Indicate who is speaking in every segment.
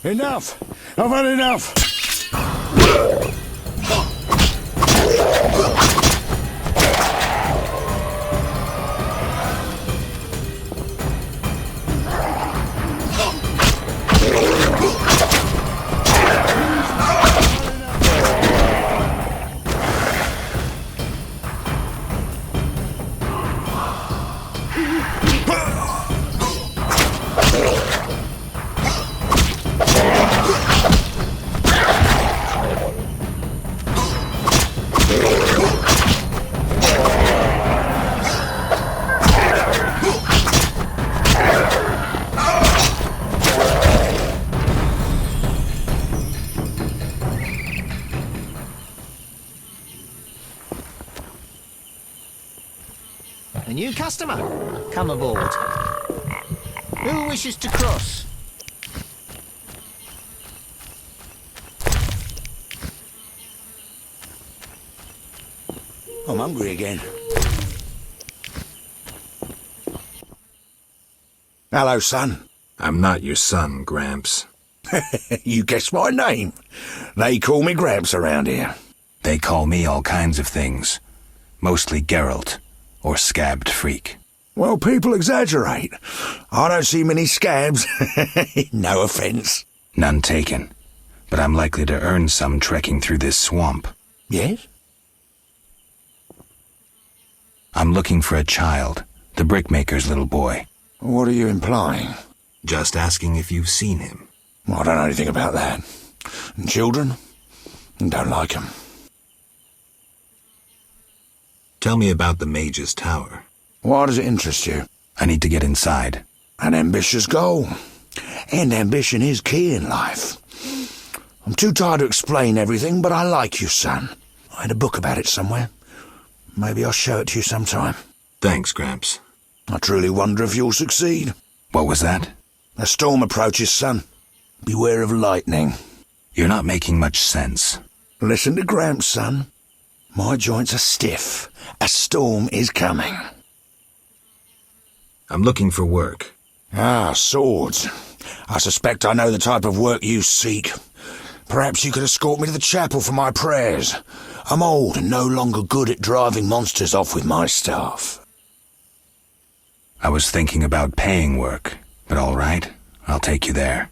Speaker 1: Enough! I've had enough!
Speaker 2: A new customer. Come aboard. Who wishes to cross?
Speaker 1: I'm hungry again. Hello, son.
Speaker 3: I'm not your son, Gramps.
Speaker 1: You guessed my name. They call me Gramps around here.
Speaker 3: They call me all kinds of things. Mostly Geralt, or Scabbed Freak.
Speaker 1: Well, people exaggerate. I don't see many scabs. No offence.
Speaker 3: None taken. But I'm likely to earn some trekking through this swamp.
Speaker 1: Yes?
Speaker 3: I'm looking for a child, the brickmaker's little boy.
Speaker 1: What are you implying?
Speaker 3: Just asking if you've seen him.
Speaker 1: I don't know anything about that. And children? Don't like them.
Speaker 3: Tell me about the Mage's Tower.
Speaker 1: Why does it interest you?
Speaker 3: I need to get inside.
Speaker 1: An ambitious goal. And ambition is key in life. I'm too tired to explain everything, but I like you, son. I had a book about it somewhere. Maybe I'll show it to you sometime.
Speaker 3: Thanks, Gramps.
Speaker 1: I truly wonder if you'll succeed.
Speaker 3: What was that?
Speaker 1: A storm approaches, son. Beware of lightning.
Speaker 3: You're not making much sense.
Speaker 1: Listen to Gramps, son. My joints are stiff. A storm is coming.
Speaker 3: I'm looking for work.
Speaker 1: Ah, swords. I suspect I know the type of work you seek. Perhaps you could escort me to the chapel for my prayers. I'm old and no longer good at driving monsters off with my staff.
Speaker 3: I was thinking about paying work, but all right, I'll take you there.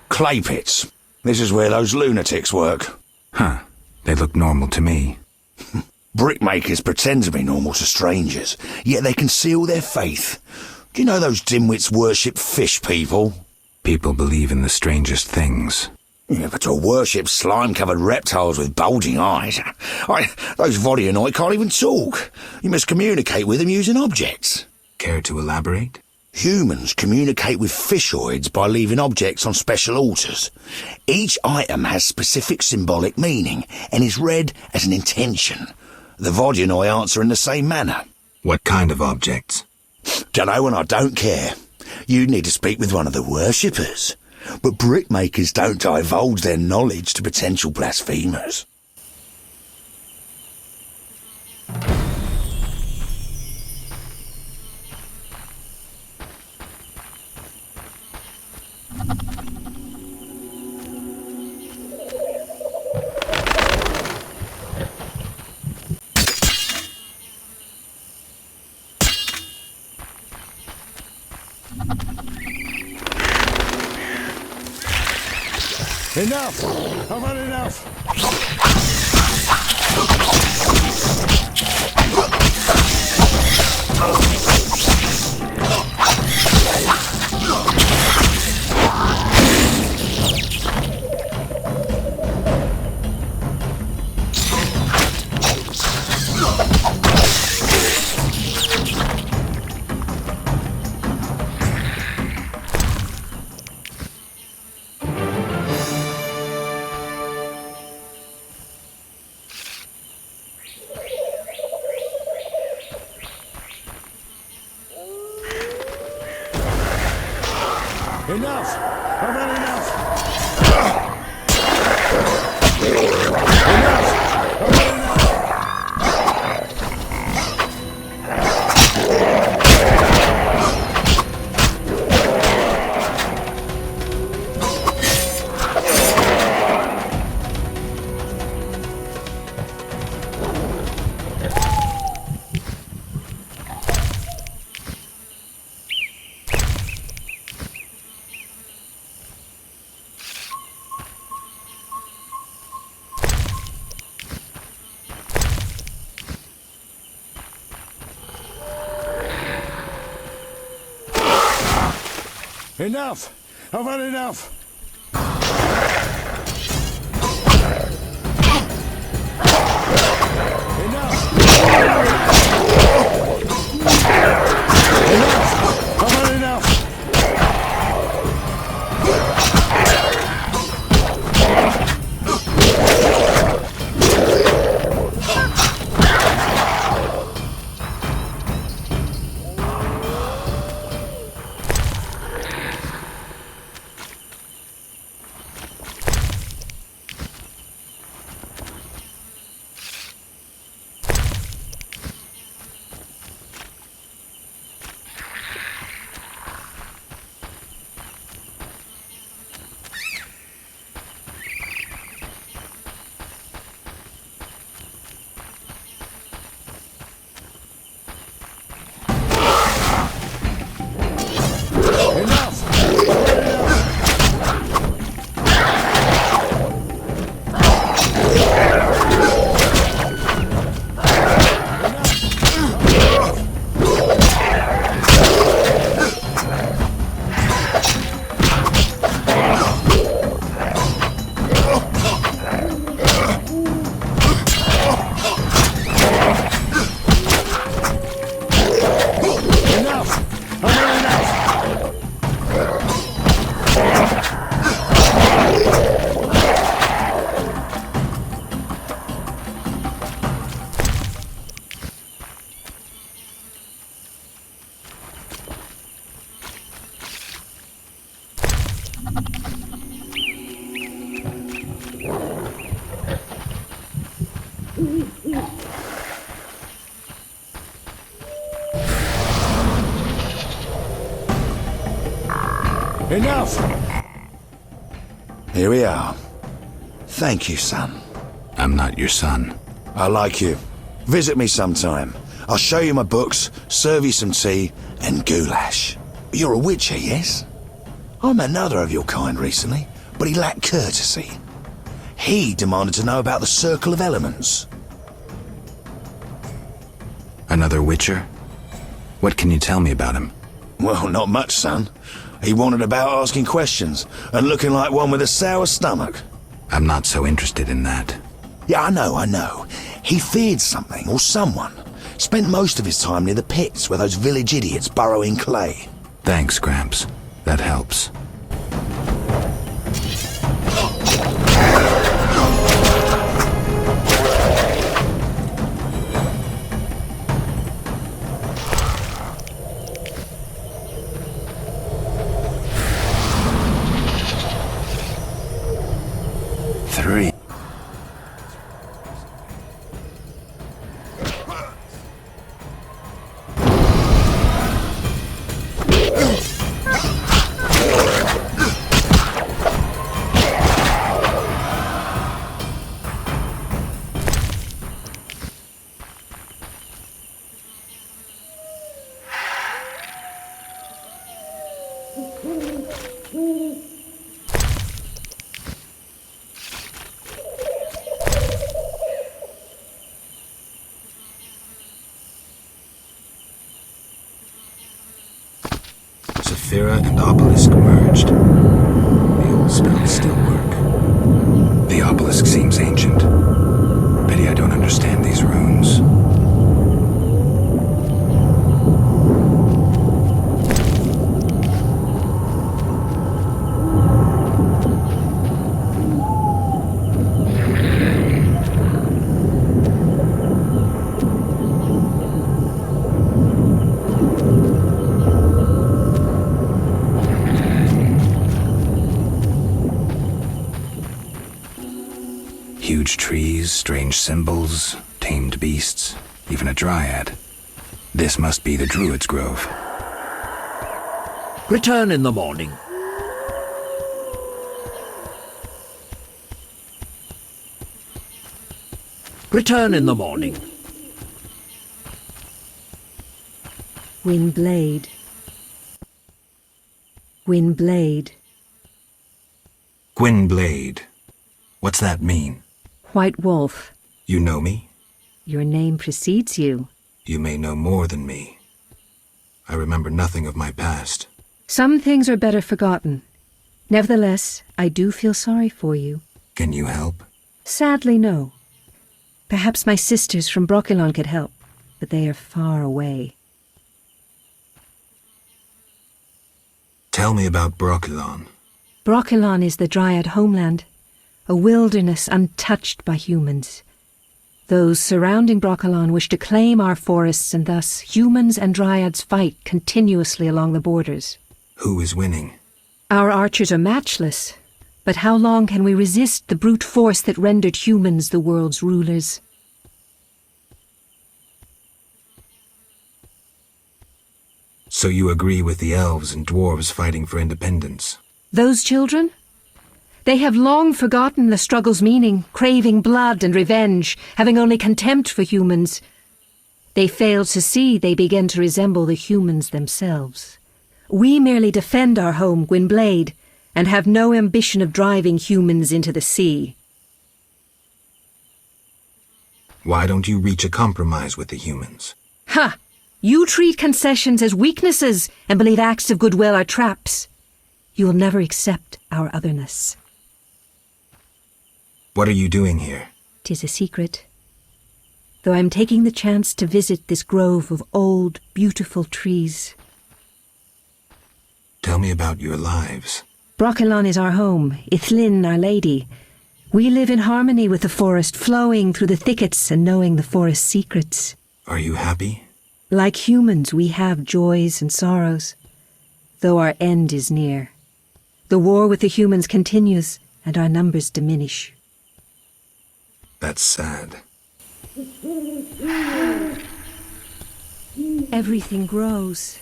Speaker 1: Clay pits. This is where those lunatics work.
Speaker 3: Huh. They look normal to me.
Speaker 1: Brickmakers pretend to be normal to strangers, yet they conceal their faith. Do you know those dimwits worship fish people?
Speaker 3: People believe in the strangest things.
Speaker 1: Yeah, but to worship slime-covered reptiles with bulging eyes. Those Vodyanoi can't even talk. You must communicate with them using objects.
Speaker 3: Care to elaborate?
Speaker 1: Humans communicate with fishoids by leaving objects on special altars. Each item has specific symbolic meaning and is read as an intention. The Vodyanoi answer in the same manner.
Speaker 3: What kind of objects?
Speaker 1: Dunno, and I don't care. You need to speak with one of the worshippers. But brickmakers don't divulge their knowledge to potential blasphemers. Enough! I've had enough! Enough! I've had enough! Enough! I've had enough! Enough! Here we are. Thank you, son.
Speaker 3: I'm not your son.
Speaker 1: I like you. Visit me sometime. I'll show you my books, serve you some tea, and goulash. You're a witcher, yes? I met another of your kind recently, but he lacked courtesy. He demanded to know about the Circle of Elements.
Speaker 3: Another witcher? What can you tell me about him?
Speaker 1: Well, not much, son. He wanted about asking questions, and looking like one with a sour stomach.
Speaker 3: I'm not so interested in that.
Speaker 1: Yeah, I know. He feared something, or someone. Spent most of his time near the pits where those village idiots burrow in clay.
Speaker 3: Thanks, Gramps. That helps. Three. Saphira and obelisk merged. The old spells still work. The obelisk seems ancient. Pity I don't understand these runes. Huge trees, strange symbols, tamed beasts, even a dryad. This must be the Druid's Grove.
Speaker 4: Return in the morning. Return in the morning.
Speaker 5: Windblade. Windblade.
Speaker 3: Gwynblade. What's that mean?
Speaker 5: White Wolf.
Speaker 3: You know me?
Speaker 5: Your name precedes you.
Speaker 3: You may know more than me. I remember nothing of my past.
Speaker 5: Some things are better forgotten. Nevertheless, I do feel sorry for you.
Speaker 3: Can you help?
Speaker 5: Sadly, no. Perhaps my sisters from Brokilon could help, but they are far away.
Speaker 3: Tell me about Brokilon.
Speaker 5: Brokilon is the Dryad homeland, a wilderness untouched by humans. Those surrounding Brokilon wish to claim our forests, and thus humans and Dryads fight continuously along the borders.
Speaker 3: Who is winning?
Speaker 5: Our archers are matchless, but how long can we resist the brute force that rendered humans the world's rulers?
Speaker 3: So you agree with the elves and dwarves fighting for independence?
Speaker 5: Those children? They have long forgotten the struggle's meaning, craving blood and revenge, having only contempt for humans. They fail to see they begin to resemble the humans themselves. We merely defend our home, Gwynblade, and have no ambition of driving humans into the sea.
Speaker 3: Why don't you reach a compromise with the humans?
Speaker 5: Ha! You treat concessions as weaknesses and believe acts of goodwill are traps. You will never accept our otherness.
Speaker 3: What are you doing here?
Speaker 5: 'Tis a secret. Though I'm taking the chance to visit this grove of old, beautiful trees.
Speaker 3: Tell me about your lives.
Speaker 5: Brokilon is our home, Ithlin our lady. We live in harmony with the forest, flowing through the thickets and knowing the forest's secrets.
Speaker 3: Are you happy?
Speaker 5: Like humans, we have joys and sorrows, though our end is near. The war with the humans continues, and our numbers diminish.
Speaker 3: That's sad.
Speaker 5: Everything grows.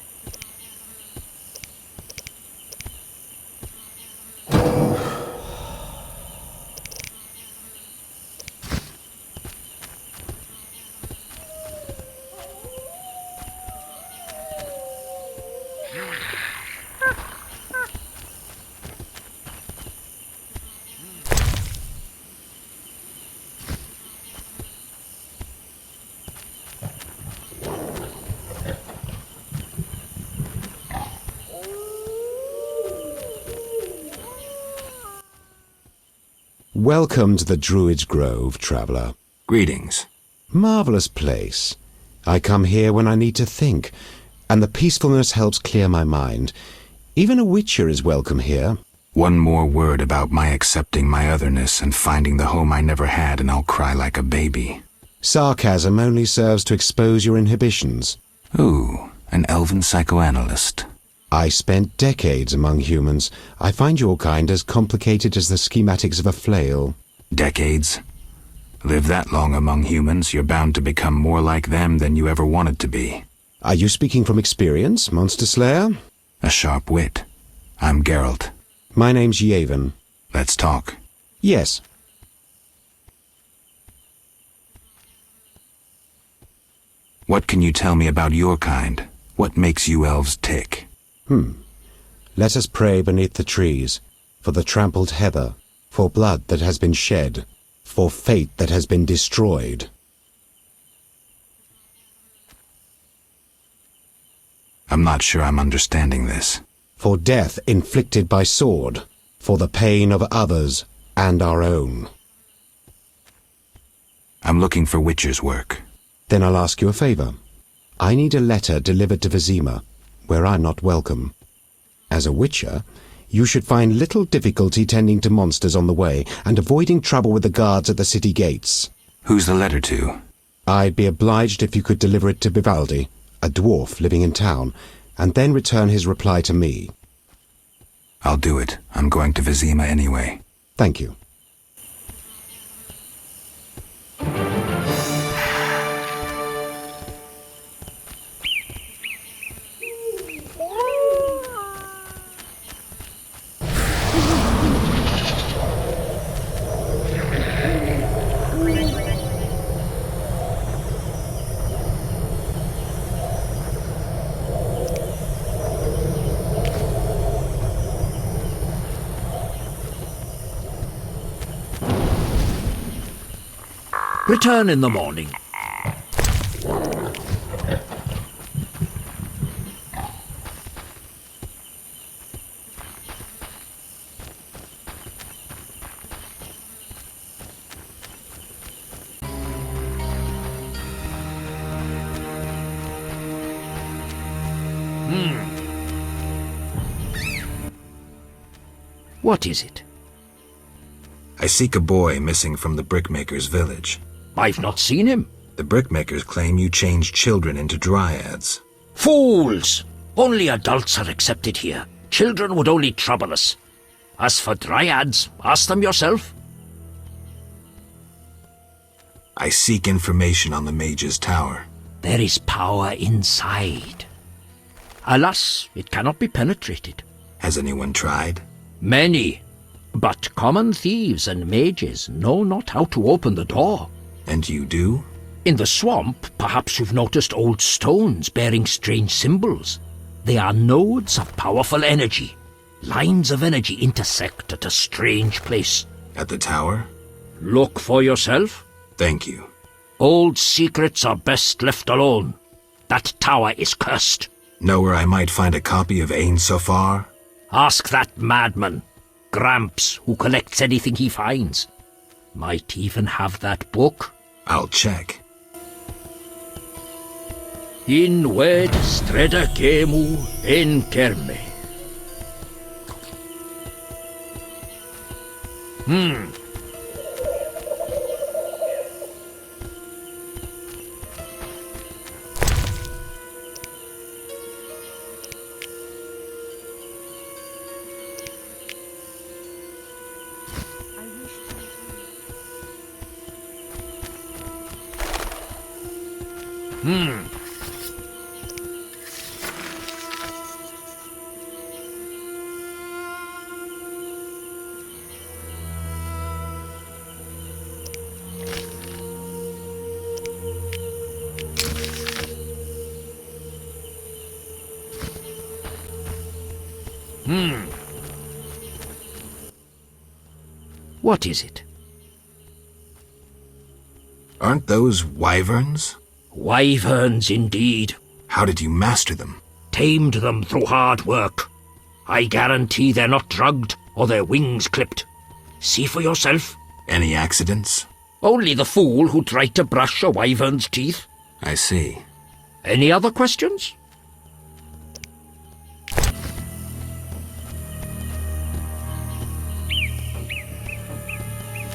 Speaker 6: Welcome to the Druid's Grove, traveller.
Speaker 3: Greetings.
Speaker 6: Marvellous place. I come here when I need to think, and the peacefulness helps clear my mind. Even a witcher is welcome here.
Speaker 3: One more word about my accepting my otherness and finding the home I never had, and I'll cry like a baby.
Speaker 6: Sarcasm only serves to expose your inhibitions.
Speaker 3: Ooh, an elven psychoanalyst.
Speaker 6: I spent decades among humans. I find your kind as complicated as the schematics of a flail.
Speaker 3: Decades? Live that long among humans, you're bound to become more like them than you ever wanted to be.
Speaker 6: Are you speaking from experience, Monster Slayer?
Speaker 3: A sharp wit. I'm Geralt.
Speaker 6: My name's Yavin.
Speaker 3: Let's talk.
Speaker 6: Yes.
Speaker 3: What can you tell me about your kind? What makes you elves tick?
Speaker 6: Let us pray beneath the trees, for the trampled heather, for blood that has been shed, for fate that has been destroyed.
Speaker 3: I'm not sure I'm understanding this.
Speaker 6: For death inflicted by sword, for the pain of others and our own.
Speaker 3: I'm looking for witcher's work.
Speaker 6: Then I'll ask you a favor. I need a letter delivered to Vizima, where I'm not welcome. As a witcher, you should find little difficulty tending to monsters on the way and avoiding trouble with the guards at the city gates.
Speaker 3: Who's the letter to?
Speaker 6: I'd be obliged if you could deliver it to Vivaldi, a dwarf living in town, and then return his reply to me.
Speaker 3: I'll do it. I'm going to Vizima anyway.
Speaker 6: Thank you.
Speaker 4: Return in the morning. What is it?
Speaker 3: I seek a boy missing from the brickmaker's village.
Speaker 4: I've not seen him.
Speaker 3: The brickmakers claim you change children into dryads.
Speaker 4: Fools! Only adults are accepted here. Children would only trouble us. As for dryads, ask them yourself.
Speaker 3: I seek information on the mage's tower.
Speaker 4: There is power inside. Alas, it cannot be penetrated.
Speaker 3: Has anyone tried?
Speaker 4: Many. But common thieves and mages know not how to open the door.
Speaker 3: And you do?
Speaker 4: In the swamp, perhaps you've noticed old stones bearing strange symbols. They are nodes of powerful energy. Lines of energy intersect at a strange place.
Speaker 3: At the tower?
Speaker 4: Look for yourself.
Speaker 3: Thank you.
Speaker 4: Old secrets are best left alone. That tower is cursed.
Speaker 3: Know where I might find a copy of Ain Sofar?
Speaker 4: Ask that madman, Gramps, who collects anything he finds. Might even have that book.
Speaker 3: I'll check.
Speaker 4: In ved streda kemu en kerme. What is it?
Speaker 3: Aren't those wyverns?
Speaker 4: Wyverns indeed.
Speaker 3: How did you master them?
Speaker 4: Tamed them through hard work. I guarantee they're not drugged or their wings clipped. See for yourself.
Speaker 3: Any accidents?
Speaker 4: Only the fool who tried to brush a wyvern's teeth.
Speaker 3: I see.
Speaker 4: Any other questions?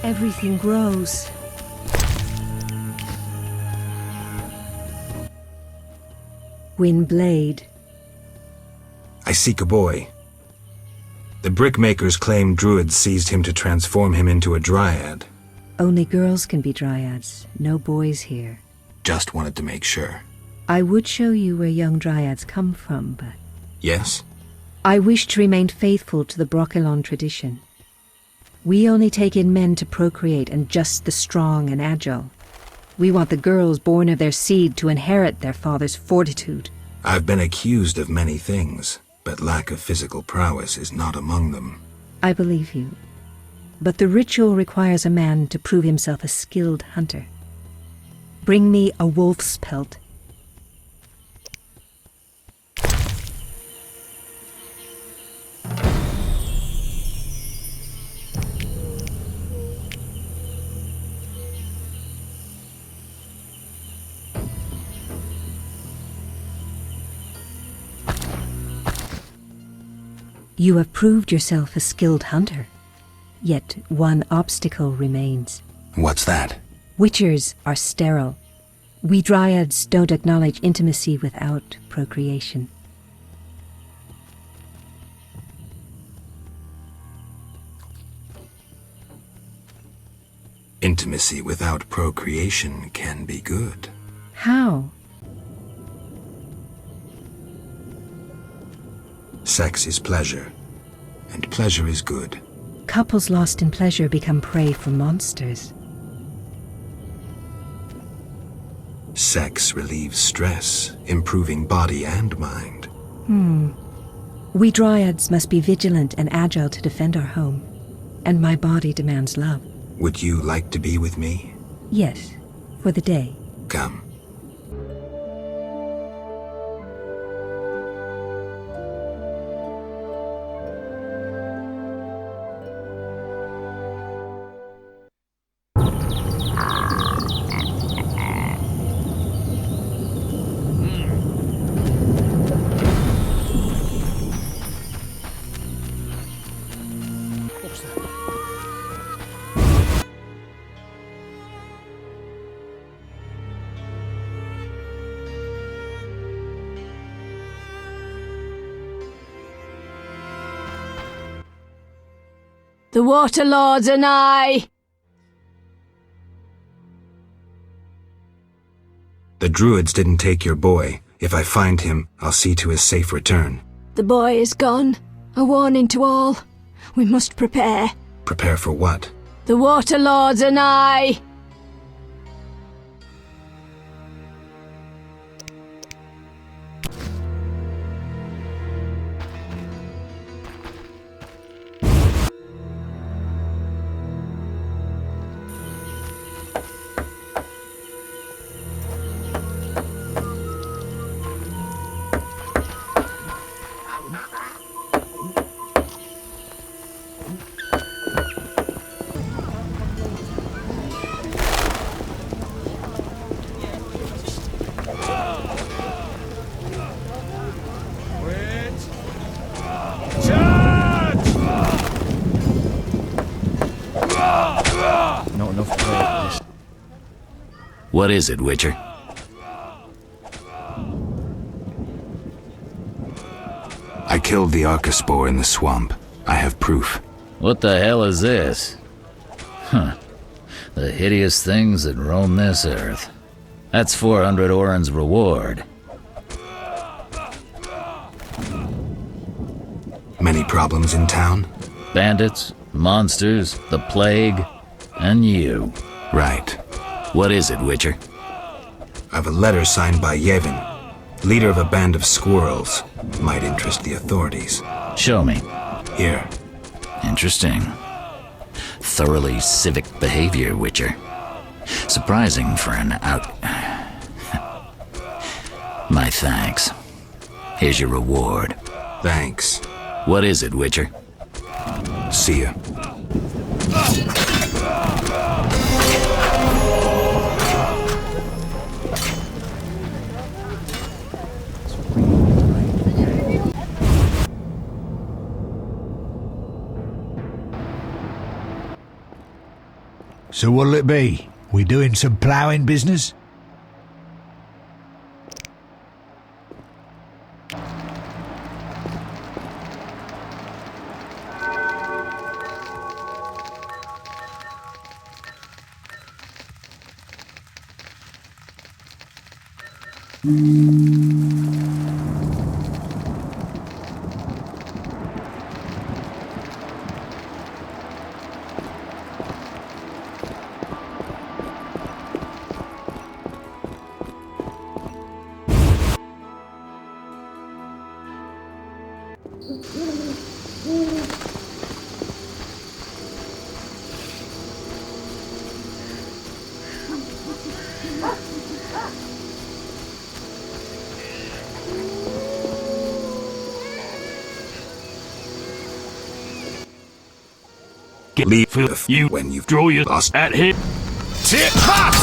Speaker 5: Everything grows. Windblade.
Speaker 3: I seek a boy. The brickmakers claim druids seized him to transform him into a dryad.
Speaker 5: Only girls can be dryads, no boys here.
Speaker 3: Just wanted to make sure.
Speaker 5: I would show you where young dryads come from, but
Speaker 3: Yes?
Speaker 5: I wish to remain faithful to the Brokilon tradition. We only take in men to procreate and just the strong and agile. We want the girls born of their seed to inherit their father's fortitude.
Speaker 3: I've been accused of many things, but lack of physical prowess is not among them.
Speaker 5: I believe you. But the ritual requires a man to prove himself a skilled hunter. Bring me a wolf's pelt. You have proved yourself a skilled hunter. Yet one obstacle remains.
Speaker 3: What's that?
Speaker 5: Witchers are sterile. We dryads don't acknowledge intimacy without procreation.
Speaker 3: Intimacy without procreation can be good.
Speaker 5: How?
Speaker 3: Sex is pleasure, and pleasure is good.
Speaker 5: Couples lost in pleasure become prey for monsters.
Speaker 3: Sex relieves stress, improving body and mind.
Speaker 5: We dryads must be vigilant and agile to defend our home, and my body demands love.
Speaker 3: Would you like to be with me?
Speaker 5: Yes, for the day.
Speaker 3: Come.
Speaker 7: The Water Lords and I!
Speaker 3: The druids didn't take your boy. If I find him, I'll see to his safe return.
Speaker 7: The boy is gone. A warning to all. We must prepare.
Speaker 3: Prepare for what?
Speaker 7: The Water Lords and I!
Speaker 2: Not enough practice.
Speaker 8: What is it, Witcher?
Speaker 3: I killed the Arcaspore in the swamp. I have proof.
Speaker 8: What the hell is this? Huh. The hideous things that roam this earth. That's 400 Oren's reward.
Speaker 3: Many problems in town?
Speaker 8: Bandits, monsters, the plague, and you.
Speaker 3: Right.
Speaker 8: What is it, Witcher?
Speaker 3: I've a letter signed by Yevon, leader of a band of squirrels. Might interest the authorities.
Speaker 8: Show me.
Speaker 3: Here.
Speaker 8: Interesting. Thoroughly civic behavior, Witcher. Surprising for an My thanks. Here's your reward.
Speaker 3: Thanks.
Speaker 8: What is it, Witcher?
Speaker 3: See ya.
Speaker 9: So what'll it be? We doing some ploughing business?
Speaker 3: Leave you when you draw your lost at him.
Speaker 1: Tip hot!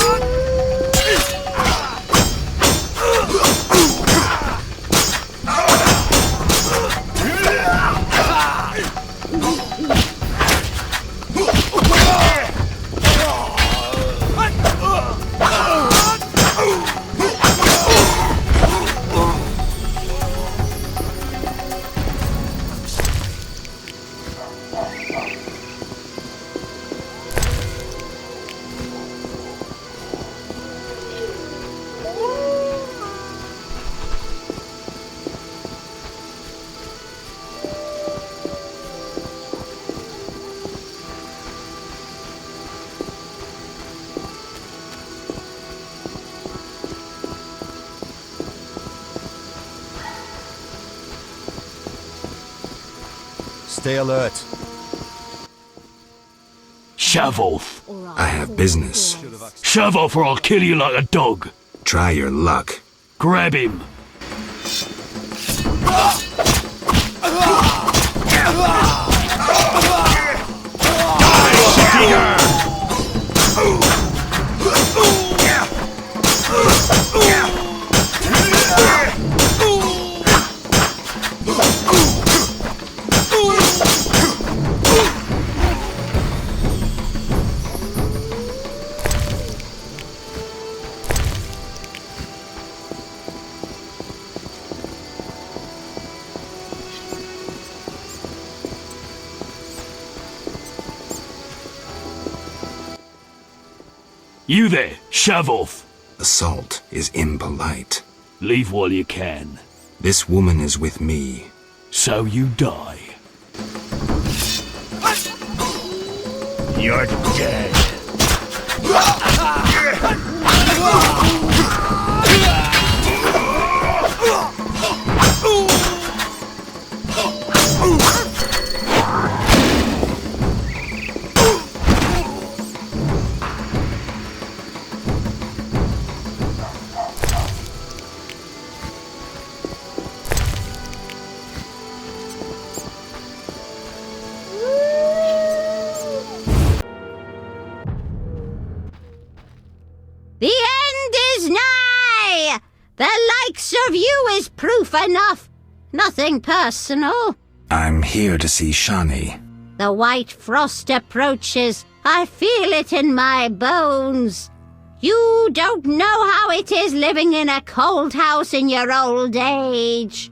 Speaker 2: Stay alert.
Speaker 10: Shove off.
Speaker 3: I have business.
Speaker 10: Shove off or I'll kill you like a dog.
Speaker 3: Try your luck.
Speaker 10: Grab him. You there, shove off.
Speaker 3: Assault is impolite.
Speaker 10: Leave while you can.
Speaker 3: This woman is with me.
Speaker 10: So you die.
Speaker 1: You're dead.
Speaker 11: The end is nigh! The likes of you is proof enough. Nothing personal.
Speaker 3: I'm here to see Shani.
Speaker 11: The white frost approaches. I feel it in my bones. You don't know how it is living in a cold house in your old age.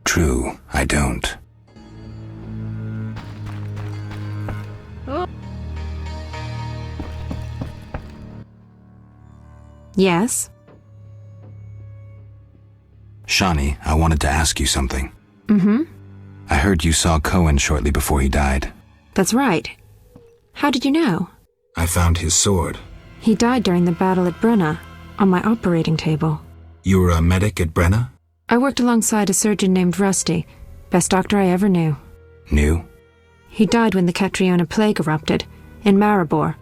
Speaker 3: True, I don't.
Speaker 5: Yes?
Speaker 3: Shani, I wanted to ask you something.
Speaker 5: Mm-hmm.
Speaker 3: I heard you saw Cohen shortly before he died.
Speaker 5: That's right. How did you know?
Speaker 3: I found his sword.
Speaker 5: He died during the battle at Brenna, on my operating table.
Speaker 3: You were a medic at Brenna?
Speaker 5: I worked alongside a surgeon named Rusty, best doctor I ever knew.
Speaker 3: Knew?
Speaker 5: He died when the Catriona plague erupted, in Maribor.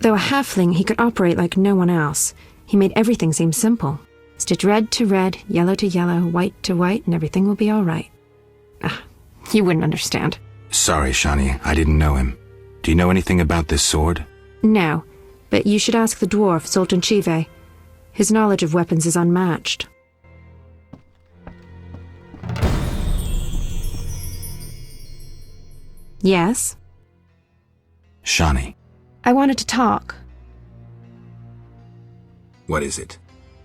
Speaker 5: Though a halfling, he could operate like no one else. He made everything seem simple. Stitch red to red, yellow to yellow, white to white, and everything will be all right. Ah, you wouldn't understand.
Speaker 3: Sorry, Shani, I didn't know him. Do you know anything about this sword?
Speaker 5: No, but you should ask the dwarf, Zoltan Chive. His knowledge of weapons is unmatched. Yes?
Speaker 3: Shani.
Speaker 5: I wanted to talk.
Speaker 3: What is it?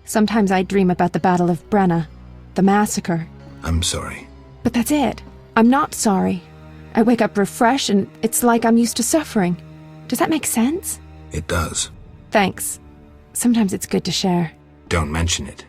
Speaker 5: Sometimes I dream about the Battle of Brenna, the massacre.
Speaker 3: I'm sorry.
Speaker 5: But that's it. I'm not sorry. I wake up refreshed and it's like I'm used to suffering. Does that make sense?
Speaker 3: It does.
Speaker 5: Thanks. Sometimes it's good to share.
Speaker 3: Don't mention it.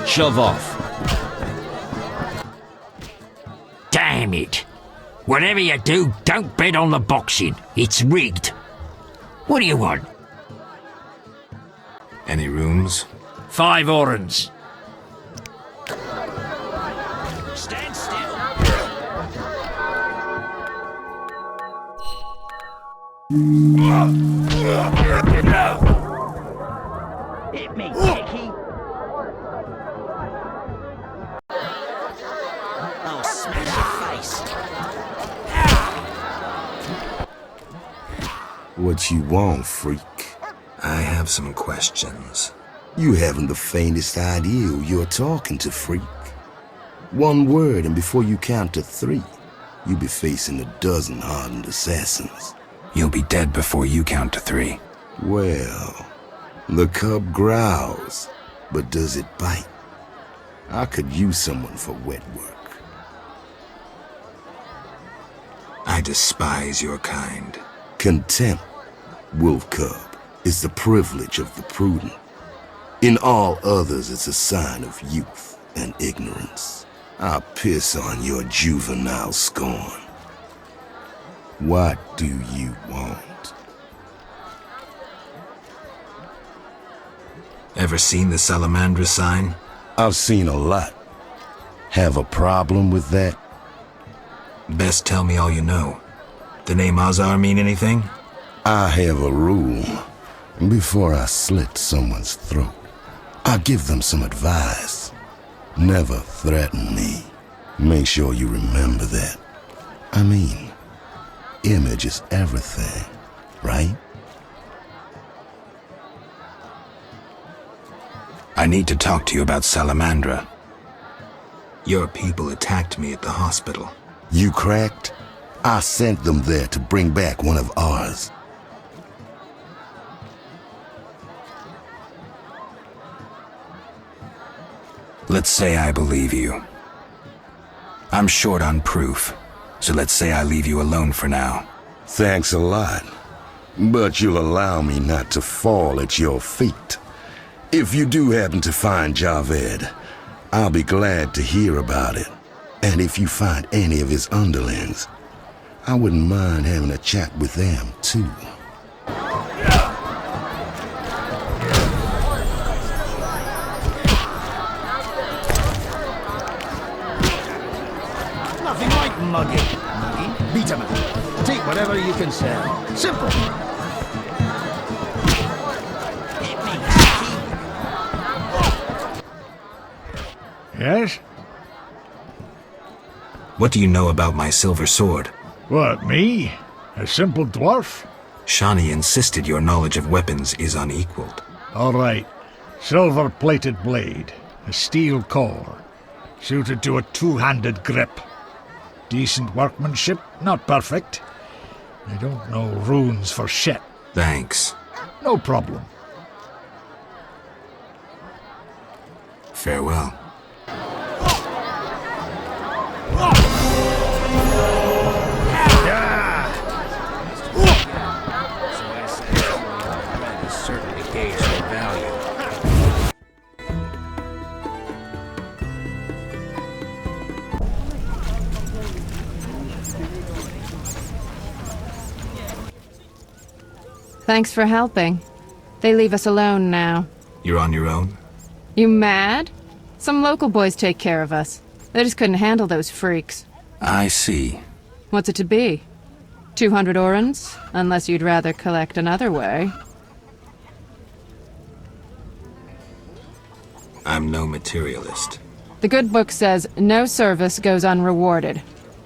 Speaker 4: Shove off. Damn it. Whatever you do, don't bet on the boxing. It's rigged. What do you want?
Speaker 3: Any rooms?
Speaker 4: 5 orens.
Speaker 2: Stand still. Hit me, Dickie. I'll smash your face.
Speaker 12: What you want, freak?
Speaker 3: I have some questions.
Speaker 12: You haven't the faintest idea who you're talking to, freak. One word, and before you count to 3, you'll be facing a dozen hardened assassins.
Speaker 3: You'll be dead before you count to 3.
Speaker 12: Well, the cub growls, but does it bite? I could use someone for wet work.
Speaker 3: I despise your kind.
Speaker 12: Contempt, wolf cub, is the privilege of the prudent. In all others, it's a sign of youth. and ignorance. I'll piss on your juvenile scorn. What do you want?
Speaker 3: Ever seen the Salamandra sign?
Speaker 12: I've seen a lot. Have a problem with that?
Speaker 3: Best tell me all you know. The name Azar mean anything?
Speaker 12: I have a rule. Before I slit someone's throat, I give them some advice. Never threaten me. Make sure you remember that. I mean, image is everything, right?
Speaker 3: I need to talk to you about Salamandra. Your people attacked me at the hospital.
Speaker 12: You cracked? I sent them there to bring back one of ours.
Speaker 3: Let's say I believe you. I'm short on proof, so let's say I leave you alone for now.
Speaker 12: Thanks a lot. But you'll allow me not to fall at your feet. If you do happen to find Javed, I'll be glad to hear about it. And if you find any of his underlings, I wouldn't mind having a chat with them, too.
Speaker 1: Nothing like mugging. Mugging? Beat 'em up. Take whatever you can sell. Simple.
Speaker 9: Yes?
Speaker 3: What do you know about my silver sword?
Speaker 9: What, me? A simple dwarf?
Speaker 3: Shani insisted your knowledge of weapons is unequaled.
Speaker 9: All right. Silver-plated blade. A steel core. Suited to a two-handed grip. Decent workmanship, not perfect. I don't know runes for shit.
Speaker 3: Thanks.
Speaker 9: No problem.
Speaker 3: Farewell.
Speaker 13: Thanks for helping. They leave us alone now.
Speaker 3: You're on your own?
Speaker 13: You mad? Some local boys take care of us. They just couldn't handle those freaks.
Speaker 3: I see.
Speaker 13: What's it to be? 200 orans? Unless you'd rather collect another way.
Speaker 3: I'm no materialist.
Speaker 13: The good book says no service goes unrewarded.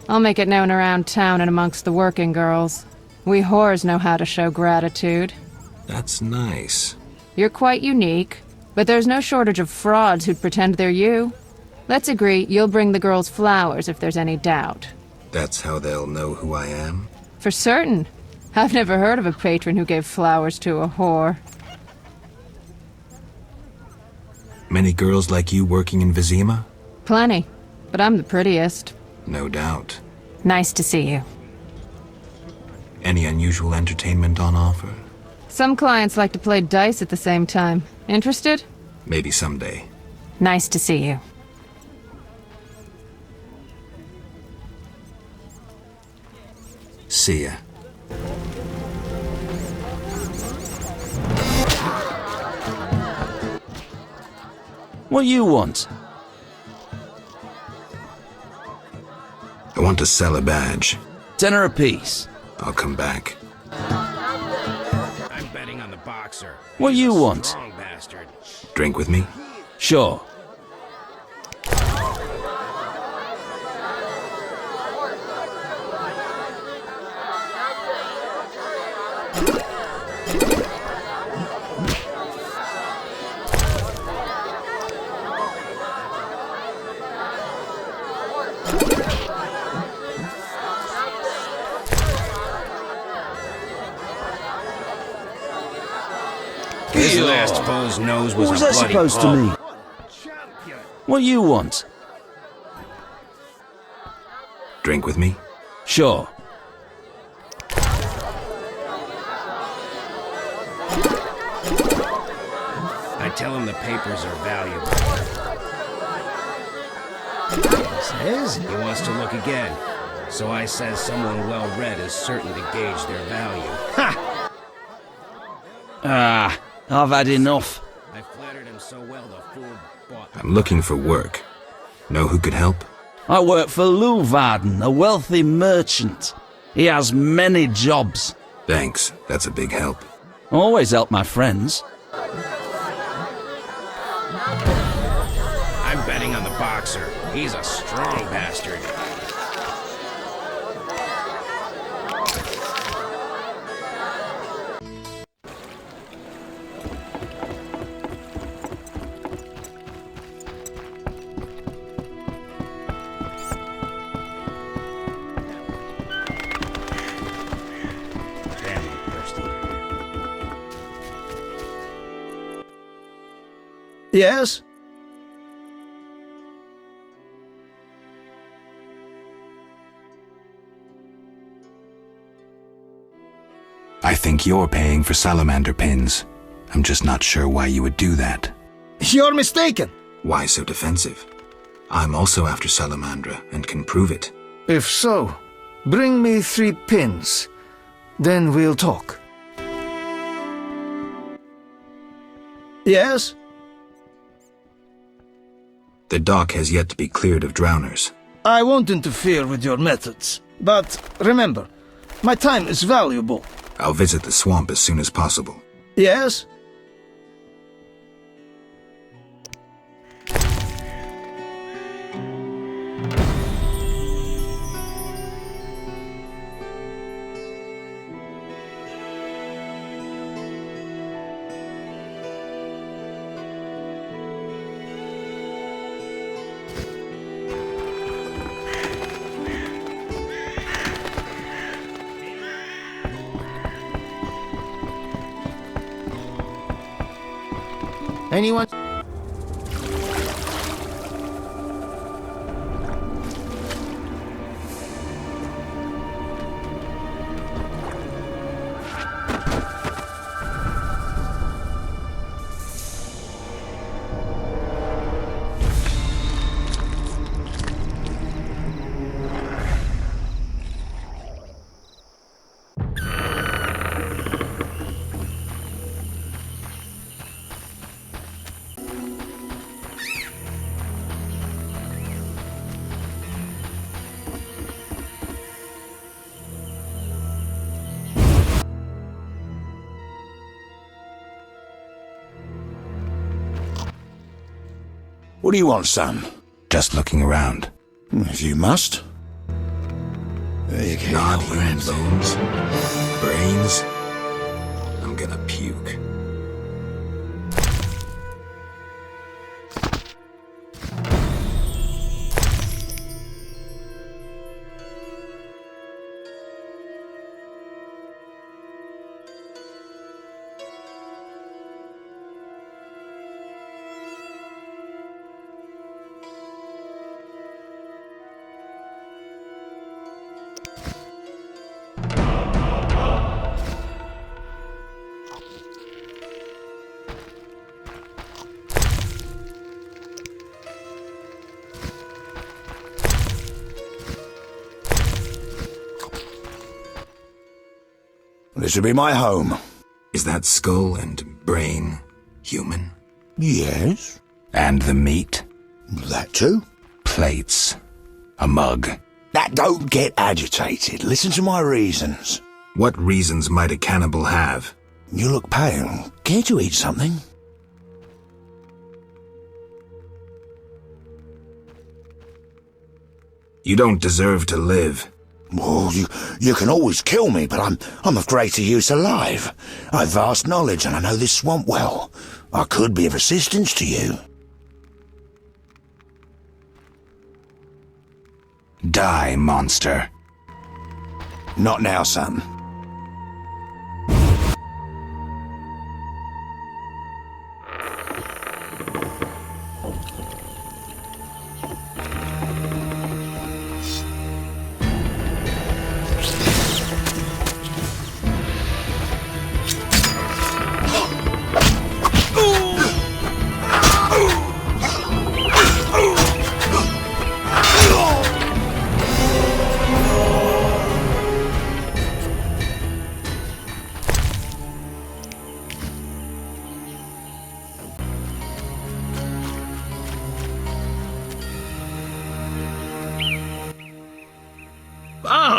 Speaker 13: I'll make it known around town and amongst the working girls. We whores know how to show gratitude.
Speaker 3: That's nice.
Speaker 13: You're quite unique, but there's no shortage of frauds who'd pretend they're you. Let's agree you'll bring the girls flowers if there's any doubt.
Speaker 3: That's how they'll know who I am?
Speaker 13: For certain. I've never heard of a patron who gave flowers to a whore.
Speaker 3: Many girls like you working in Vizima?
Speaker 13: Plenty, but I'm the prettiest.
Speaker 3: No doubt.
Speaker 13: Nice to see you.
Speaker 3: Any unusual entertainment on offer?
Speaker 13: Some clients like to play dice at the same time. Interested?
Speaker 3: Maybe someday.
Speaker 13: Nice to see you.
Speaker 3: See ya.
Speaker 14: What you want?
Speaker 3: I want to sell a badge.
Speaker 14: $10 apiece.
Speaker 3: I'll come back.
Speaker 2: I'm betting on the boxer.
Speaker 14: What
Speaker 2: He's
Speaker 14: you
Speaker 2: a
Speaker 14: want?
Speaker 2: strong bastard.
Speaker 3: Drink with me?
Speaker 14: Sure.
Speaker 2: His last bull's nose was
Speaker 14: What was
Speaker 2: a
Speaker 14: that
Speaker 2: bloody
Speaker 14: supposed to
Speaker 2: pulp.
Speaker 14: mean? What you want?
Speaker 3: Drink with me?
Speaker 14: Sure.
Speaker 2: I tell him the papers are valuable. Says he wants to look again. So I says someone well-read is certain to gauge their value. Ha!
Speaker 14: Ah, I've had enough.
Speaker 2: I flattered him so well the fool bought...
Speaker 3: I'm looking for work. Know who could help?
Speaker 14: I work for Leuwarden, a wealthy merchant. He has many jobs.
Speaker 3: Thanks, that's a big help.
Speaker 14: Always help my friends.
Speaker 2: I'm betting on the boxer. He's a strong bastard. Damn, I'm thirsty.
Speaker 15: Yes?
Speaker 3: I think you're paying for salamander pins. I'm just not sure why you would do that.
Speaker 15: You're mistaken.
Speaker 3: Why so defensive? I'm also after salamandra and can prove it.
Speaker 15: If so, bring me 3 pins. Then we'll talk. Yes?
Speaker 3: The dock has yet to be cleared of drowners.
Speaker 15: I won't interfere with your methods. But remember, my time is valuable.
Speaker 3: I'll visit the swamp as soon as possible.
Speaker 15: Yes? Anyone?
Speaker 1: What do you want, son?
Speaker 3: Just looking around.
Speaker 1: If you must. There you go.
Speaker 3: Not human bones. Brains. I'm gonna puke.
Speaker 1: This will be my home.
Speaker 3: Is that skull and brain human?
Speaker 1: Yes.
Speaker 3: And the meat?
Speaker 1: That too.
Speaker 3: Plates. A mug.
Speaker 1: That don't get agitated. Listen to my reasons.
Speaker 3: What reasons might a cannibal have?
Speaker 1: You look pale. Care to eat something?
Speaker 3: You don't deserve to live.
Speaker 1: Well, you can always kill me, but I'm of greater use alive. I've vast knowledge and I know this swamp well. I could be of assistance to you.
Speaker 3: Die, monster.
Speaker 1: Not now, son.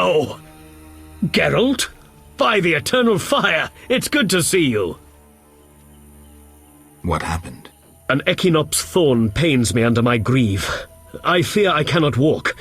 Speaker 16: Ow! Geralt? By the eternal fire, it's good to see you.
Speaker 3: What happened?
Speaker 16: An Echinops thorn pains me under my greave. I fear I cannot walk.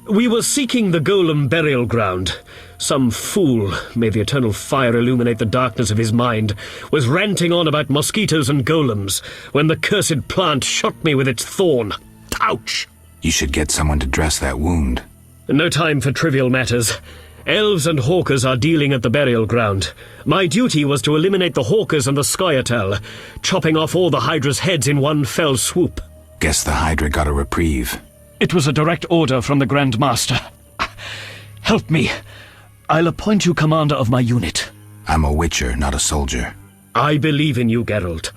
Speaker 16: We were seeking the golem burial ground. Some fool, may the eternal fire illuminate the darkness of his mind, was ranting on about mosquitoes and golems when the cursed plant shot me with its thorn. Ouch!
Speaker 3: You should get someone to dress that wound.
Speaker 16: No time for trivial matters. Elves and hawkers are dealing at the burial ground. My duty was to eliminate the hawkers and the Scoia'tael, chopping off all the Hydra's heads in one fell swoop.
Speaker 3: Guess the Hydra got a reprieve.
Speaker 16: It was a direct order from the Grand Master. Help me. I'll appoint you commander of my unit.
Speaker 3: I'm a witcher, not a soldier.
Speaker 16: I believe in you, Geralt.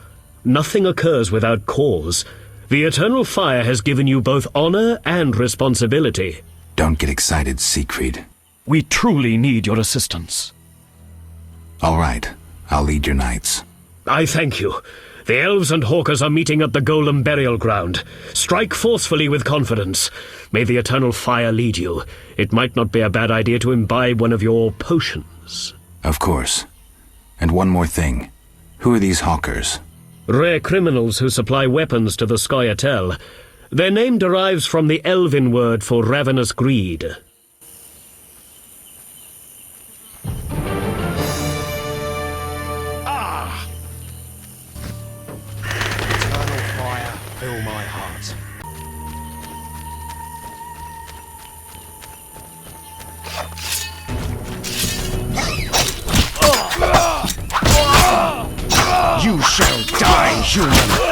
Speaker 16: Nothing occurs without cause. The eternal fire has given you both honor and responsibility.
Speaker 3: Don't get excited, Siegfried.
Speaker 16: We truly need your assistance.
Speaker 3: All right, I'll lead your knights.
Speaker 16: I thank you. The elves and hawkers are meeting at the golem burial ground. Strike forcefully with confidence. May the eternal fire lead you. It might not be a bad idea to imbibe one of your potions.
Speaker 3: Of course. And one more thing. Who are these hawkers?
Speaker 16: Rare criminals who supply weapons to the Scoia'tael. Their name derives from the elven word for ravenous greed.
Speaker 6: Fill my heart.
Speaker 1: You shall die, human!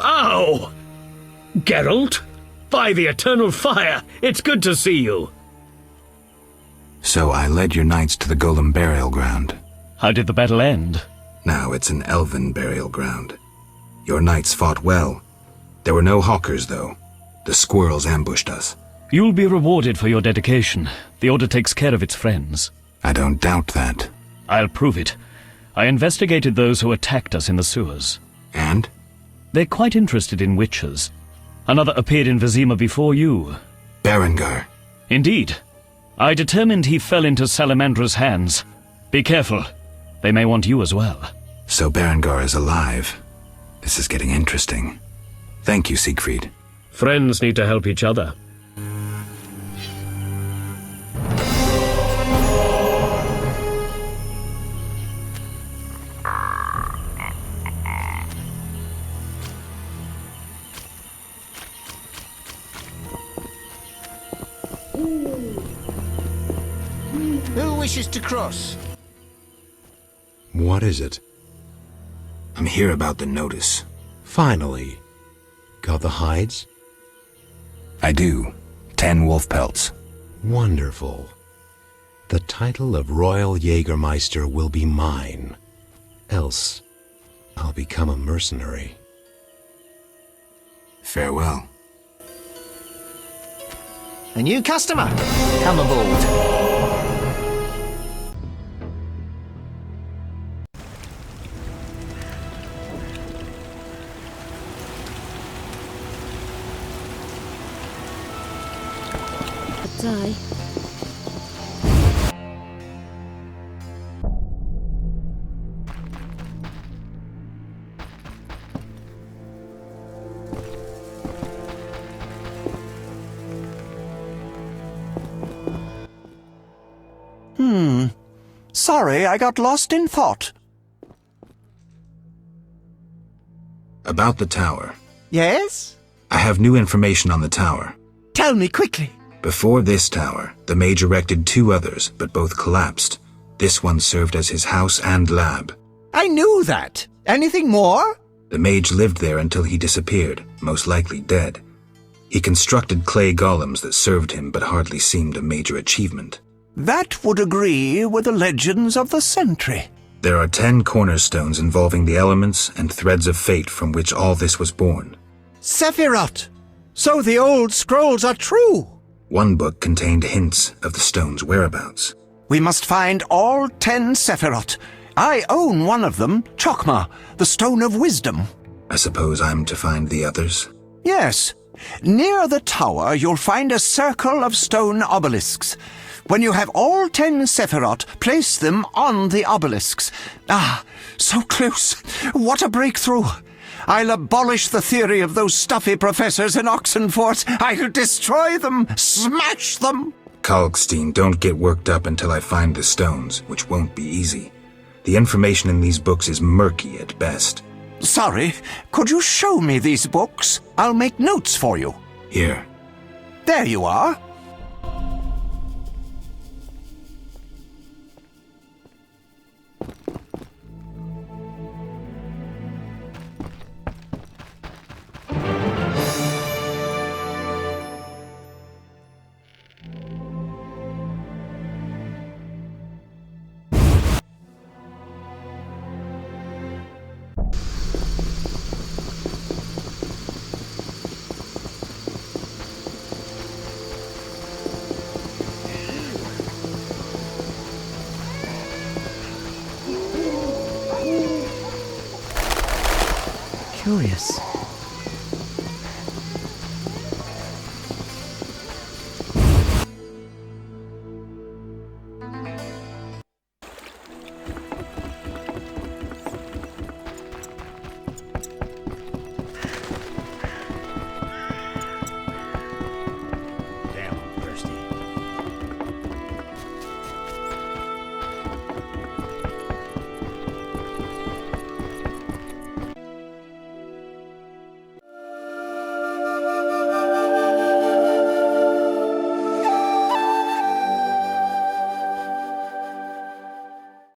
Speaker 16: Ow! Geralt? By the eternal fire, it's good to see you.
Speaker 3: So I led your knights to the golem burial ground.
Speaker 16: How did the battle end?
Speaker 3: Now it's an elven burial ground. Your knights fought well. There were no hawkers, though. The squirrels ambushed us.
Speaker 16: You'll be rewarded for your dedication. The Order takes care of its friends.
Speaker 3: I don't doubt that.
Speaker 16: I'll prove it. I investigated those who attacked us in the sewers.
Speaker 3: And?
Speaker 16: They're quite interested in witches. Another appeared in Vizima before you.
Speaker 3: Berengar.
Speaker 16: Indeed. I determined he fell into Salamandra's hands. Be careful. They may want you as well.
Speaker 3: So Berengar is alive. This is getting interesting. Thank you, Siegfried.
Speaker 16: Friends need to help each other.
Speaker 15: Who wishes to cross?
Speaker 6: What is it?
Speaker 3: I'm here about the notice.
Speaker 6: Finally. Got the hides?
Speaker 3: I do. 10 wolf pelts.
Speaker 6: Wonderful. The title of Royal Jägermeister will be mine. Else, I'll become a mercenary.
Speaker 3: Farewell.
Speaker 15: A new customer. Come aboard.
Speaker 11: Die.
Speaker 15: Sorry, I got lost in thought.
Speaker 3: About the tower.
Speaker 17: Yes?
Speaker 3: I have new information on the tower.
Speaker 17: Tell me quickly.
Speaker 3: Before this tower, the mage erected 2 others, but both collapsed. This one served as his house and lab.
Speaker 17: I knew that. Anything more?
Speaker 3: The mage lived there until he disappeared, most likely dead. He constructed clay golems that served him but hardly seemed a major achievement.
Speaker 17: That would agree with the legends of the Sentry.
Speaker 3: There are 10 cornerstones involving the elements and threads of fate from which all this was born.
Speaker 17: Sephiroth! So the old scrolls are true!
Speaker 3: One book contained hints of the stone's whereabouts.
Speaker 17: We must find all 10 Sephiroth. I own one of them, Chokmah, the Stone of Wisdom.
Speaker 3: I suppose I'm to find the others?
Speaker 17: Yes. Near the tower, you'll find a circle of stone obelisks. When you have all 10 Sephiroth, place them on the obelisks. Ah, so close. What a breakthrough. I'll abolish the theory of those stuffy professors in Oxenfurt. I'll destroy them, smash them.
Speaker 3: Kalkstein, don't get worked up until I find the stones, which won't be easy. The information in these books is murky at best.
Speaker 17: Sorry, could you show me these books? I'll make notes for you.
Speaker 3: Here.
Speaker 17: There you are.
Speaker 18: Curious.